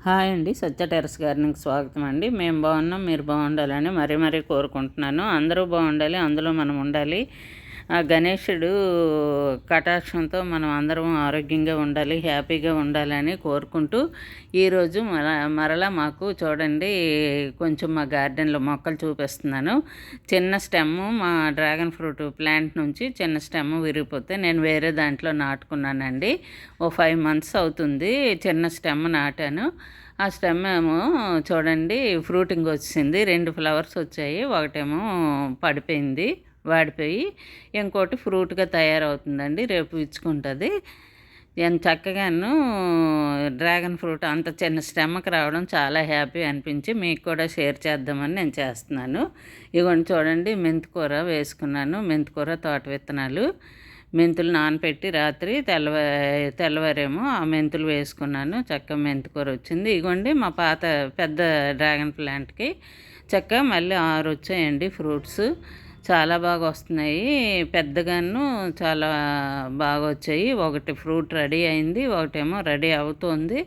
Hi అండి, సత్య terrace గార్డెన్కి స్వాగతం అండి. మేము బాగున్నాం, మీరు బాగుండాలని మరీ కోరుకుంటున్నాను. అందరూ బాగుండాలి, అందులో మనం ఉండాలి. ఆ గణేశుడు కటాక్షంతో మనం అందరం ఆరోగ్యంగా ఉండాలి, హ్యాపీగా ఉండాలని కోరుకుంటూ ఈరోజు మరలా మాకు చూడండి కొంచెం మా గార్డెన్లో మొక్కలు చూపిస్తున్నాను. చిన్న స్టెమ్ మా డ్రాగన్ ఫ్రూట్ ప్లాంట్ నుంచి చిన్న స్టెమ్ విరిగిపోతే నేను వేరే దాంట్లో నాటుకున్నానండి. 5 months అవుతుంది చిన్న స్టెమ్ నాటాను. ఆ స్టెమ్ ఏమో చూడండి ఫ్రూటింగ్ వచ్చింది. 2 ఫ్లవర్స్ వచ్చాయి. ఒకటేమో పడిపోయింది, వాడిపోయి. ఇంకోటి ఫ్రూట్గా తయారవుతుందండి, రేపు ఇచ్చుకుంటుంది. ఎంత చక్కగాను డ్రాగన్ ఫ్రూట్ అంత చిన్న స్టెమ్కి రావడం చాలా హ్యాపీ అనిపించి మీకు కూడా షేర్ చేద్దామని నేను చేస్తున్నాను. ఇవన్నీ చూడండి, మెంతికూర వేసుకున్నాను. మెంతికూర తోట విత్తనాలు, మెంతులు నానపెట్టి రాత్రి తెల్లవారేమో ఆ మెంతులు వేసుకున్నాను. చక్కగా మెంతికూర వచ్చింది. ఇగోండి మా పాత పెద్ద డ్రాగన్ ప్లాంట్కి చక్కగా మళ్ళీ 6 వచ్చాయండి ఫ్రూట్స్. చాలా బాగా వస్తున్నాయి, పెద్దగాను చాలా బాగా వచ్చాయి. ఒకటి ఫ్రూట్ రెడీ అయింది, ఒకటేమో రెడీ అవుతుంది.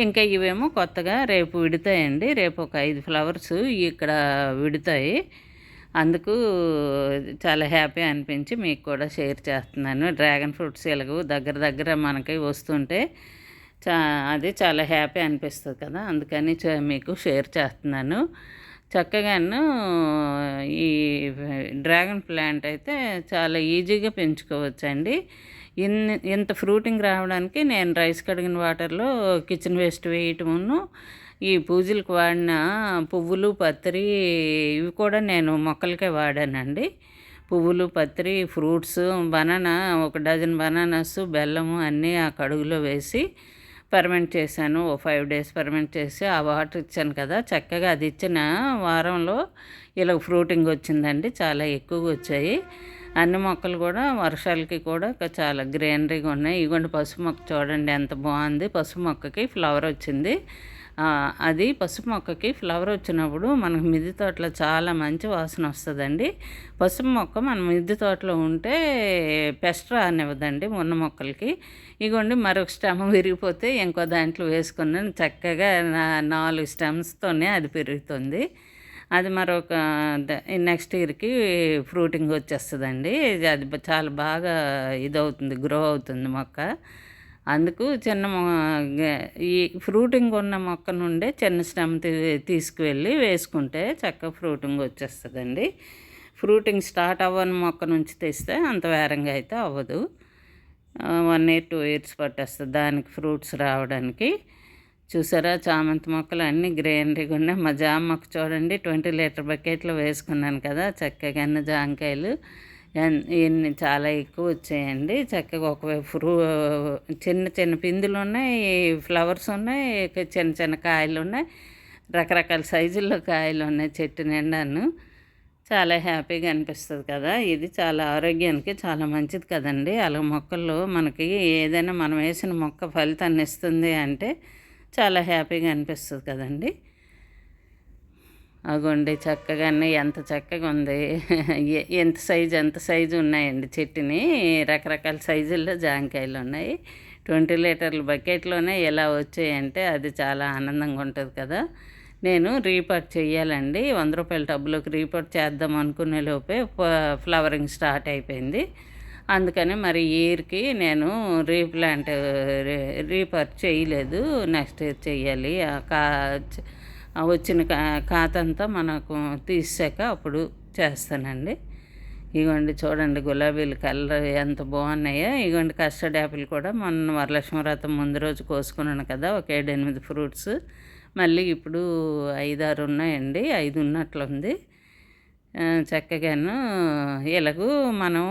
ఇంకా ఇవేమో కొత్తగా రేపు విడతాయండి. రేపు ఒక 5 ఫ్లవర్స్ ఇక్కడ విడతాయి. అందుకు చాలా హ్యాపీ అనిపించి మీకు కూడా షేర్ చేస్తున్నాను. డ్రాగన్ ఫ్రూట్స్ ఎలాగో దగ్గర మనకి వస్తుంటే అది చాలా హ్యాపీ అనిపిస్తుంది కదా, అందుకని మీకు షేర్ చేస్తున్నాను. చక్కగాను ఈ డ్రాగన్ ప్లాంట్ అయితే చాలా ఈజీగా పెంచుకోవచ్చండి. ఇంత ఫ్రూటింగ్ రావడానికి నేను రైస్ కడిగిన వాటర్లో కిచెన్ వేస్ట్ వేయటమును, ఈ పూజలకు వాడిన పువ్వులు పత్రి ఇవి కూడా నేను మొక్కలకే వాడానండి. పువ్వులు పత్రి, ఫ్రూట్స్, బనానా, 1 డజన్ బనానాస్, బెల్లము అన్నీ ఆ కడుగులో వేసి ఫర్మెంట్ చేశాను. 5 days ఫర్మెంట్ చేసి ఆ వాటర్ ఇచ్చాను కదా, చక్కగా అది ఇచ్చిన వారంలో ఇలా ఫ్రూటింగ్ వచ్చిందండి. చాలా ఎక్కువగా వచ్చాయి. అన్ని మొక్కలు కూడా వర్షాలకి కూడా చాలా గ్రీనరీగా ఉన్నాయి. ఇగోండి పసుపు మొక్క చూడండి ఎంత బాగుంది. పసుపు మొక్కకి ఫ్లవర్ వచ్చింది. అది పసుపు మొక్కకి ఫ్లవర్ వచ్చినప్పుడు మనకు మిద్దె తోటలో చాలా మంచి వాసన వస్తుందండి. పసుపు మొక్క మన మిద్దె తోటలో ఉంటే పెస్ట్ రానివ్వదండి ఉన్న మొక్కలకి. ఇగోండి మరొక స్టెమ్ విరిగిపోతే ఇంకో దాంట్లో వేసుకున్నాను. చక్కగా 4 స్టెమ్స్తోనే అది పెరుగుతుంది. అది మరొక నెక్స్ట్ ఇయర్కి ఫ్రూటింగ్ వచ్చేస్తుందండి. అది చాలా బాగా ఇదవుతుంది, గ్రో అవుతుంది మొక్క. అందుకు ఈ ఫ్రూటింగ్ ఉన్న మొక్క నుండే చిన్న స్టెమ్ తీసుకువెళ్ళి వేసుకుంటే చక్కగా ఫ్రూటింగ్ వచ్చేస్తుందండి. ఫ్రూటింగ్ స్టార్ట్ అవ్వని మొక్క నుంచి తెస్తే అంత వేరంగా అయితే అవ్వదు. 1 year 2 years పట్టేస్తుంది దానికి ఫ్రూట్స్ రావడానికి. చూసారా చామంతి మొక్కలు అన్నీ గ్రీనరీగా ఉన్నాయి. మా జామ మొక్క చూడండి 20 liter బకెట్లో వేసుకున్నాను కదా, చక్కగా జామకాయలు ఇవన్నీ చాలా ఎక్కువ వచ్చాయండి. చక్కగా ఒకవైపు చిన్న పిందులు ఉన్నాయి, ఫ్లవర్స్ ఉన్నాయి, చిన్న కాయలు ఉన్నాయి, రకరకాల సైజుల్లో కాయలు ఉన్నాయి చెట్టు నిండాను. చాలా హ్యాపీగా అనిపిస్తుంది కదా. ఇది చాలా ఆరోగ్యానికి చాలా మంచిది కదండి. అలా మొక్కల్లో మనకి ఏదైనా మనం వేసిన మొక్క ఫలితాన్ని ఇస్తుంది అంటే చాలా హ్యాపీగా అనిపిస్తుంది కదండి. అగోండి చక్కగానే ఎంత చక్కగా ఉంది. ఎంత సైజు ఉన్నాయండి చెట్టుని. రకరకాల సైజుల్లో జాంకాయలు ఉన్నాయి. 20 liter బకెట్లోనే ఎలా వచ్చాయంటే అది చాలా ఆనందంగా ఉంటుంది కదా. నేను రీపాట్ చేయాలండి. 100 రూపాయల టబ్బులోకి రీపాట్ చేద్దాం అనుకునే లోపే ఫ్లవరింగ్ స్టార్ట్ అయిపోయింది. అందుకని మరి ఇయర్కి నేను రీపాట్ చేయలేదు. నెక్స్ట్ ఇయర్ చెయ్యాలి. వచ్చిన కాతంతా మనకు తీసాక అప్పుడు చేస్తానండి. ఇగోండి చూడండి గులాబీలు కలర్ ఎంత బాగున్నాయో. ఇగోండి కస్టర్డ్ యాపిల్ కూడా మొన్న వరలక్ష్మి వ్రతం ముందు రోజు కోసుకున్నాను కదా, ఒక 7-8 ఫ్రూట్స్. మళ్ళీ ఇప్పుడు 5-6 ఉన్నాయండి, 5 ఉన్నట్లుంది. చక్కగాను ఇలాగూ మనం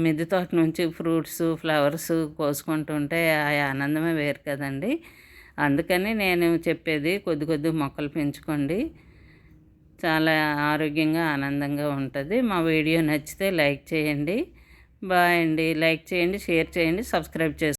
మిద్దె తోట నుంచి ఫ్రూట్స్ ఫ్లవర్స్ కోసుకుంటుంటే ఆ ఆనందమే వేరు కదండి. అందుకని నేను చెప్పేది కొద్ది మొక్కలు పెంచుకోండి, చాలా ఆరోగ్యంగా ఆనందంగా ఉంటుంది. మా వీడియో నచ్చితే లైక్ చేయండి. బాయ్ అండి. లైక్ చేయండి, షేర్ చేయండి, సబ్స్క్రైబ్ చేసుకోండి.